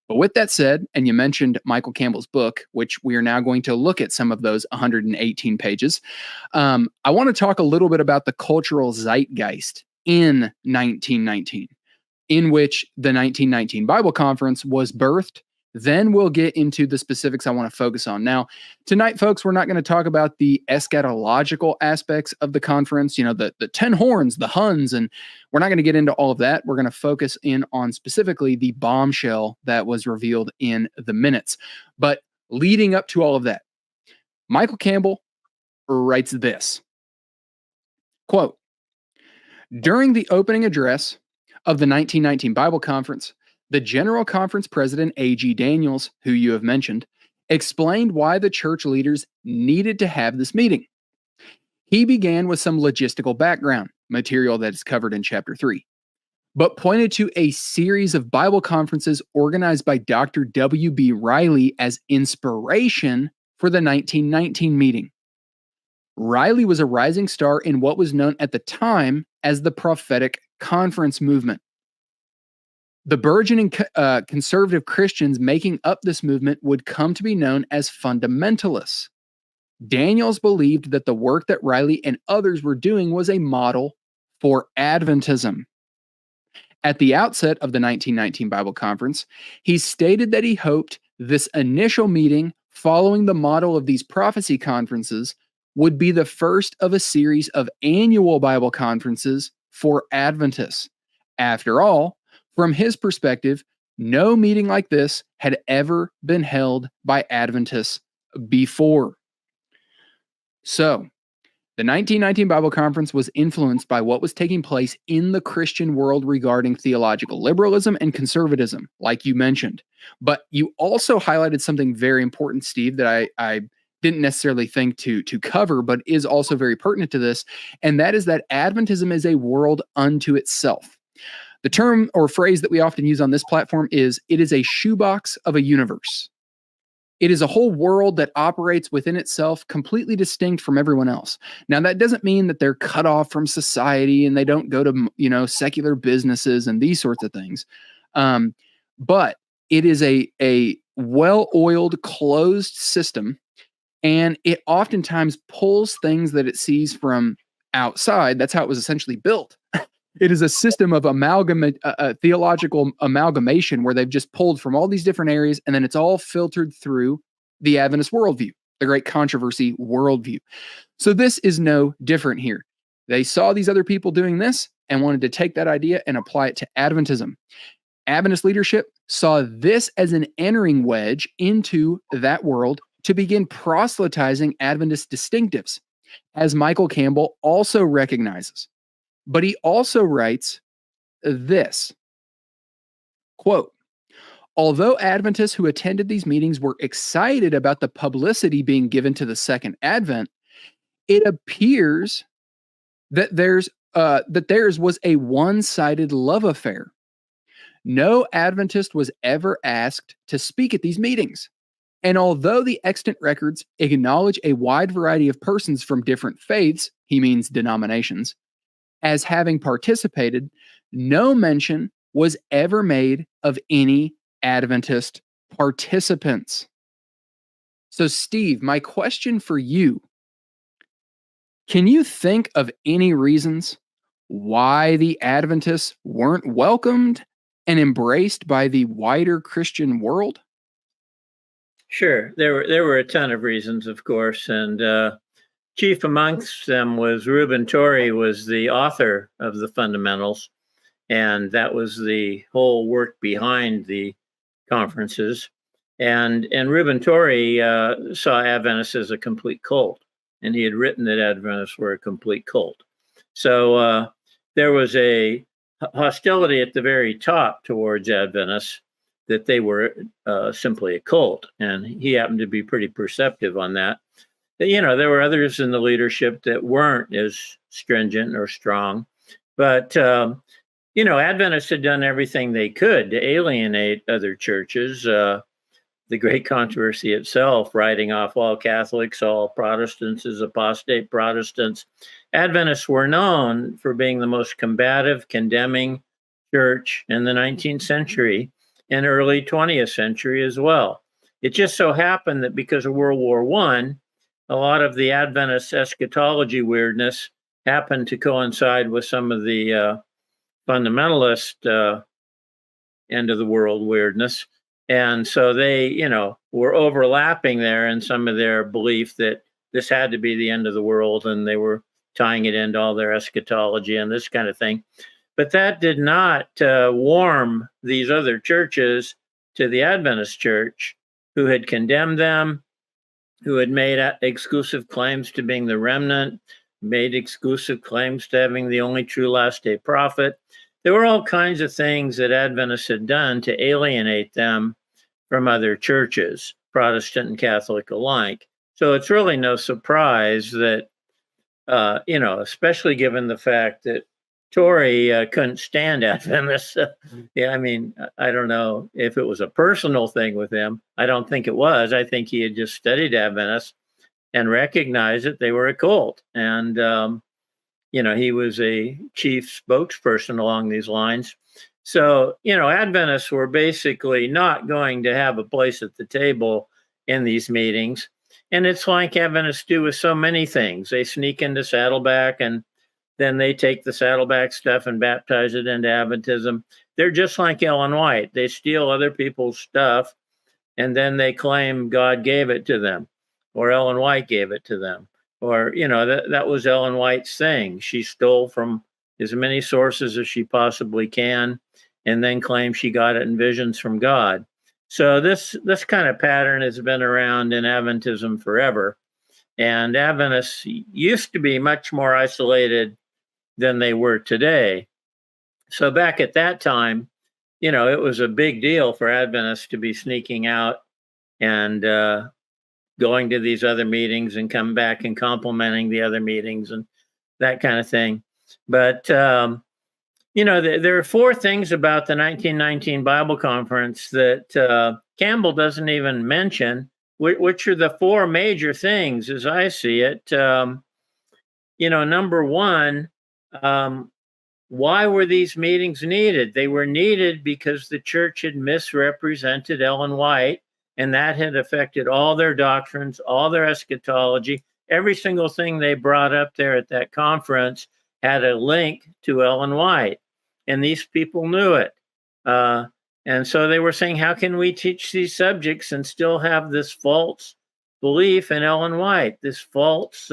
But with that said, and you mentioned Michael Campbell's book, which we are now going to look at some of those 118 pages, I want to talk a little bit about the cultural zeitgeist in 1919, in which the 1919 Bible Conference was birthed. Then we'll get into the specifics I want to focus on. Now, tonight, folks, we're not going to talk about the eschatological aspects of the conference, the 10 horns, the Huns, and we're not going to get into all of that. We're going to focus in on specifically the bombshell that was revealed in the minutes. But leading up to all of that, Michael Campbell writes this, quote, "During the opening address of the 1919 Bible Conference, the General Conference President, A.G. Daniels, who you have mentioned, explained why the church leaders needed to have this meeting. He began with some logistical background, material that is covered in Chapter 3, but pointed to a series of Bible conferences organized by Dr. W.B. Riley as inspiration for the 1919 meeting. Riley was a rising star in what was known at the time as the prophetic conference movement. The burgeoning conservative Christians making up this movement would come to be known as fundamentalists. Daniels believed that the work that Riley and others were doing was a model for Adventism. At the outset of the 1919 Bible Conference, he stated that he hoped this initial meeting, following the model of these prophecy conferences, would be the first of a series of annual Bible conferences for Adventists. After all, from his perspective, no meeting like this had ever been held by Adventists before." So, the 1919 Bible Conference was influenced by what was taking place in the Christian world regarding theological liberalism and conservatism, like you mentioned. But you also highlighted something very important, Steve, that I didn't necessarily think to cover, but is also very pertinent to this, and that is that Adventism is a world unto itself. The term or phrase that we often use on this platform is, it is a shoebox of a universe. It is a whole world that operates within itself, completely distinct from everyone else. Now, that doesn't mean that they're cut off from society and they don't go to, secular businesses and these sorts of things. But it is a well-oiled, closed system, and it oftentimes pulls things that it sees from outside. That's how it was essentially built. It is a system of theological amalgamation where they've just pulled from all these different areas, and then it's all filtered through the Adventist worldview, the great controversy worldview. So this is no different here. They saw these other people doing this and wanted to take that idea and apply it to Adventism. Adventist leadership saw this as an entering wedge into that world to begin proselytizing Adventist distinctives, as Michael Campbell also recognizes. But he also writes this, quote, "Although Adventists who attended these meetings were excited about the publicity being given to the second advent, it appears that theirs was a one-sided love affair. No Adventist was ever asked to speak at these meetings. And although the extant records acknowledge a wide variety of persons from different faiths," he means denominations, "as having participated, no mention was ever made of any Adventist participants." So, Steve, my question for you, can you think of any reasons why the Adventists weren't welcomed and embraced by the wider Christian world? Sure. There were a ton of reasons, of course, and chief amongst them was Reuben Torrey, was the author of the Fundamentals, and that was the whole work behind the conferences. And Reuben Torrey saw Adventists as a complete cult, and he had written that Adventists were a complete cult. So there was a hostility at the very top towards Adventists, that they were simply a cult, and he happened to be pretty perceptive on that. There were others in the leadership that weren't as stringent or strong, but Adventists had done everything they could to alienate other churches. The great controversy itself, writing off all Catholics, all Protestants as apostate Protestants. Adventists were known for being the most combative, condemning church in the 19th century. and early 20th century as well. It just so happened that because of World War I, a lot of the Adventist eschatology weirdness happened to coincide with some of the fundamentalist end of the world weirdness. And so they, were overlapping there in some of their belief that this had to be the end of the world, and they were tying it into all their eschatology and this kind of thing. But that did not warm these other churches to the Adventist church, who had condemned them, who had made exclusive claims to being the remnant, made exclusive claims to having the only true last day prophet. There were all kinds of things that Adventists had done to alienate them from other churches, Protestant and Catholic alike. So it's really no surprise that, especially given the fact that Torrey couldn't stand Adventists. Yeah, I mean, I don't know if it was a personal thing with him. I don't think it was. I think he had just studied Adventists and recognized that they were a cult. And, he was a chief spokesperson along these lines. So, Adventists were basically not going to have a place at the table in these meetings. And it's like Adventists do with so many things. They sneak into Saddleback, and then they take the Saddleback stuff and baptize it into Adventism. They're just like Ellen White. They steal other people's stuff, and then they claim God gave it to them, or Ellen White gave it to them. Or, that was Ellen White's thing. She stole from as many sources as she possibly can, and then claimed she got it in visions from God. So this kind of pattern has been around in Adventism forever. And Adventists used to be much more isolated than they were today. So back at that time, it was a big deal for Adventists to be sneaking out and going to these other meetings and come back and complimenting the other meetings and that kind of thing. But, there are four things about the 1919 Bible Conference that Campbell doesn't even mention, which are the four major things as I see it. Number one, why were these meetings needed? They were needed because the church had misrepresented Ellen White, and that had affected all their doctrines, all their eschatology. Every single thing they brought up there at that conference had a link to Ellen White, and these people knew it. And so they were saying, how can we teach these subjects and still have this false belief in Ellen White, this false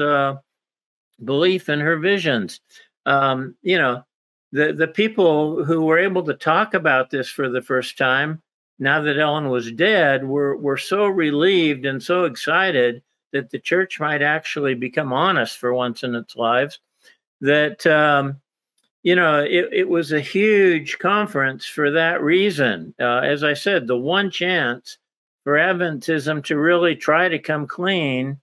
belief in her visions? The people who were able to talk about this for the first time, now that Ellen was dead, were so relieved and so excited that the church might actually become honest for once in its lives, that it was a huge conference for that reason. As I said, the one chance for Adventism to really try to come clean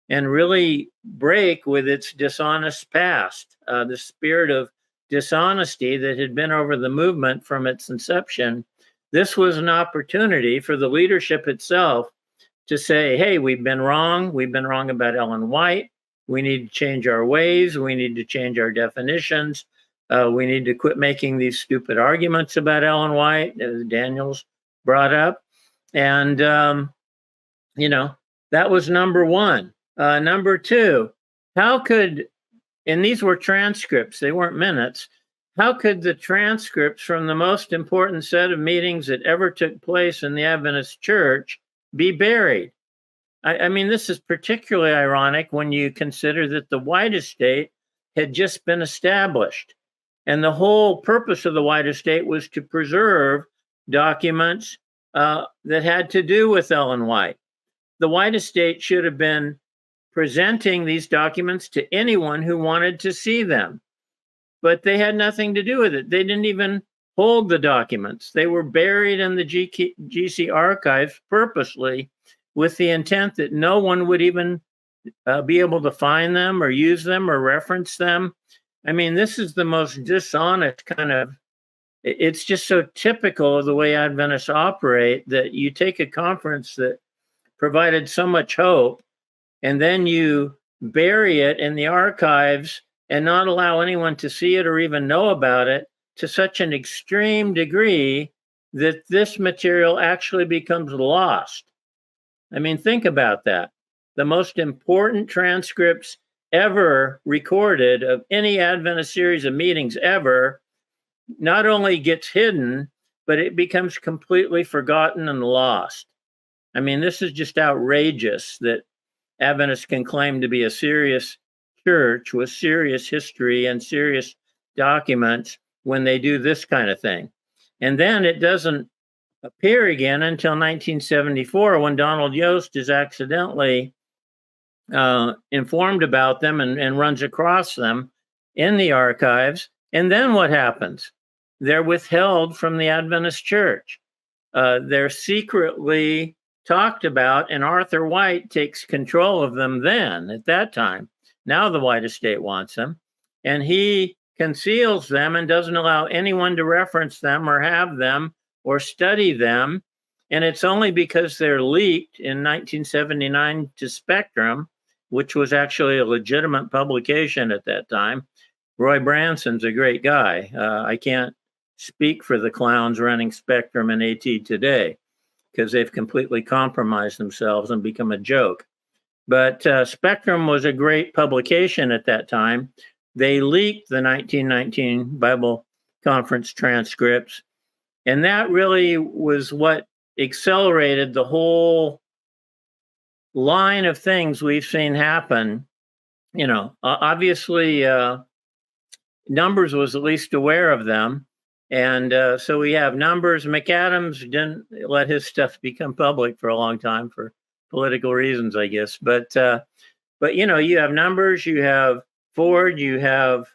and really break with its dishonest past, the spirit of dishonesty that had been over the movement from its inception. This was an opportunity for the leadership itself to say, hey, we've been wrong. We've been wrong about Ellen White. We need to change our ways. We need to change our definitions. We need to quit making these stupid arguments about Ellen White, as Daniel's brought up. And, that was number one. Number two, how could, and these were transcripts, they weren't minutes, how could the transcripts from the most important set of meetings that ever took place in the Adventist church be buried? I mean, this is particularly ironic when you consider that the White Estate had just been established. And the whole purpose of the White Estate was to preserve documents that had to do with Ellen White. The White Estate should have been presenting these documents to anyone who wanted to see them. But they had nothing to do with it. They didn't even hold the documents. They were buried in the GC archives purposely with the intent that no one would even be able to find them or use them or reference them. I mean, this is the most dishonest kind of, it's just so typical of the way Adventists operate, that you take a conference that provided so much hope and then you bury it in the archives and not allow anyone to see it or even know about it to such an extreme degree that this material actually becomes lost. I mean, think about that. The most important transcripts ever recorded of any Adventist series of meetings ever not only gets hidden, but it becomes completely forgotten and lost. I mean, this is just outrageous that Adventists can claim to be a serious church with serious history and serious documents when they do this kind of thing. And then it doesn't appear again until 1974 when Donald Yost is accidentally informed about them and runs across them in the archives. And then what happens? They're withheld from the Adventist church. They're secretly talked about, and Arthur White takes control of them then, at that time. Now the White estate wants them, and he conceals them and doesn't allow anyone to reference them or have them or study them. And it's only because they're leaked in 1979 to Spectrum, which was actually a legitimate publication at that time. Roy Branson's a great guy. I can't speak for the clowns running Spectrum and AT today, because they've completely compromised themselves and become a joke. But Spectrum was a great publication at that time. They leaked the 1919 Bible Conference transcripts, and that really was what accelerated the whole line of things we've seen happen. You know, obviously, Numbers was at least aware of them. And so we have Numbers. McAdams didn't let his stuff become public for a long time for political reasons, I guess. But you know, you have Numbers, you have Ford, you have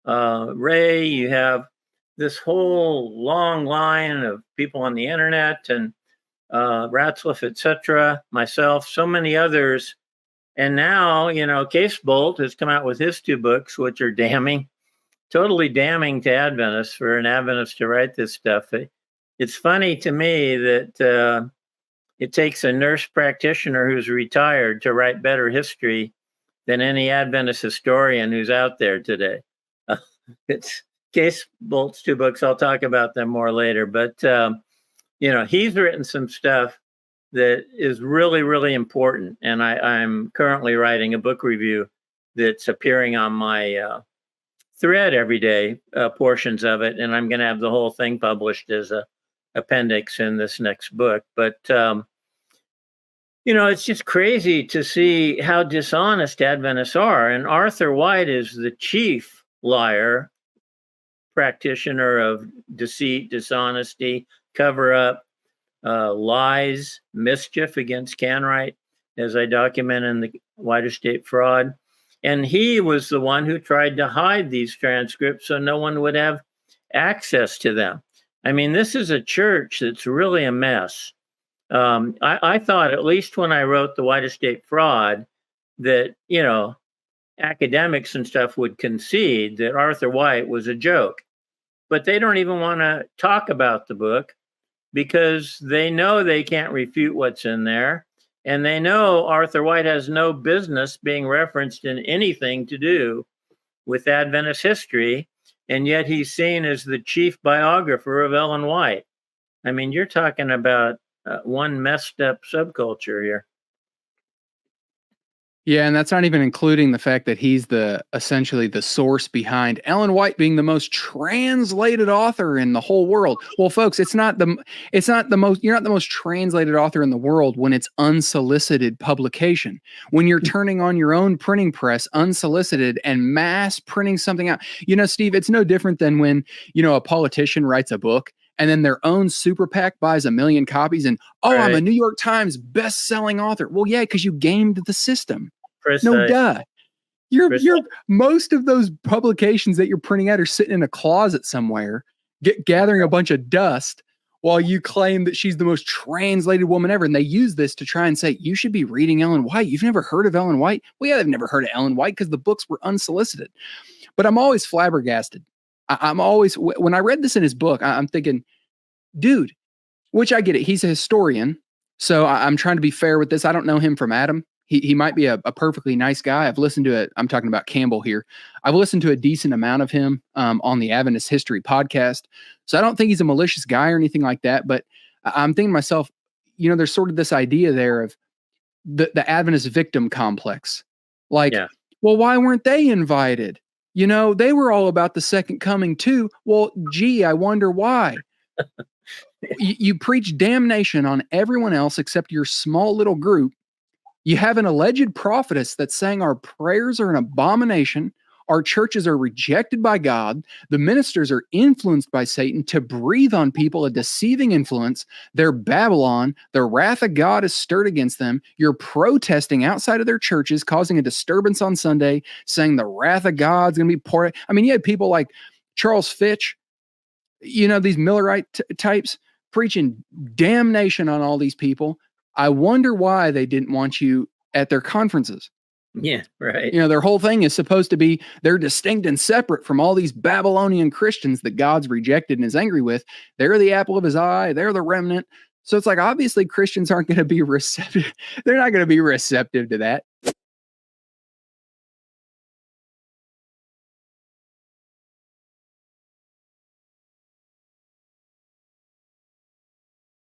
Ray, you have this whole long line of people on the internet, and Ratzlaff, etc., myself, so many others. And now, you know, Case Bolt has come out with his 2 books, which are damning. Totally damning to Adventists for an Adventist to write this stuff. It's funny to me that it takes a nurse practitioner who's retired to write better history than any Adventist historian who's out there today. It's Case Bolt's 2 books. I'll talk about them more later. But, you know, he's written some stuff that is really, really important. And I'm currently writing a book review that's appearing on my thread every day, portions of it, and I'm going to have the whole thing published as a appendix in this next book. But you know, it's just crazy to see how dishonest Adventists are. And Arthur White is the chief liar, practitioner of deceit, dishonesty, cover up, lies, mischief against Canwright, as I document in the White Estate Fraud. And he was the one who tried to hide these transcripts so no one would have access to them. I mean, this is a church that's really a mess. I thought, at least when I wrote the White Estate Fraud, that, you know, academics and stuff would concede that Arthur White was a joke. But they don't even want to talk about the book because they know they can't refute what's in there. And they know Arthur White has no business being referenced in anything to do with Adventist history. And yet he's seen as the chief biographer of Ellen White. I mean, you're talking about one messed up subculture here. Yeah, and that's not even including the fact that he's essentially the source behind Ellen White being the most translated author in the whole world. Well, folks, you're not the most translated author in the world when it's unsolicited publication. When you're turning on your own printing press unsolicited and mass printing something out. You know, Steve, it's no different than when, you know, a politician writes a book and then their own super PAC buys 1 million copies and, right, I'm a New York Times best-selling author. Well, yeah, because you gamed the system. No, duh. You're most of those publications that you're printing out are sitting in a closet somewhere, gathering a bunch of dust while you claim that she's the most translated woman ever. And they use this to try and say, you should be reading Ellen White. You've never heard of Ellen White? Well, yeah, they've never heard of Ellen White because the books were unsolicited. But I'm always flabbergasted. I'm always, when I read this in his book, I'm thinking, dude, which I get it. He's a historian. So I'm trying to be fair with this. I don't know him from Adam. He might be a perfectly nice guy. I've listened to it. I'm talking about Campbell here. I've listened to a decent amount of him on the Adventist History podcast. So I don't think he's a malicious guy or anything like that. But I'm thinking to myself, there's sort of this idea there of the Adventist victim complex. Like, Yeah. well, why weren't they invited? They were all about the second coming too. Well, gee, I wonder why. You preach damnation on everyone else except your small little group. You have an alleged prophetess that's saying our prayers are an abomination. Our churches are rejected by God. The ministers are influenced by Satan to breathe on people a deceiving influence. They're Babylon. The wrath of God is stirred against them. You're protesting outside of their churches, causing a disturbance on Sunday, saying the wrath of God's going to be poured. I mean, you had people like Charles Fitch, these Millerite types preaching damnation on all these people. I wonder why they didn't want you at their conferences. Yeah, right. Their whole thing is supposed to be they're distinct and separate from all these Babylonian Christians that God's rejected and is angry with. They're the apple of his eye. They're the remnant. So it's like, obviously Christians aren't going to be receptive. They're not going to be receptive to that.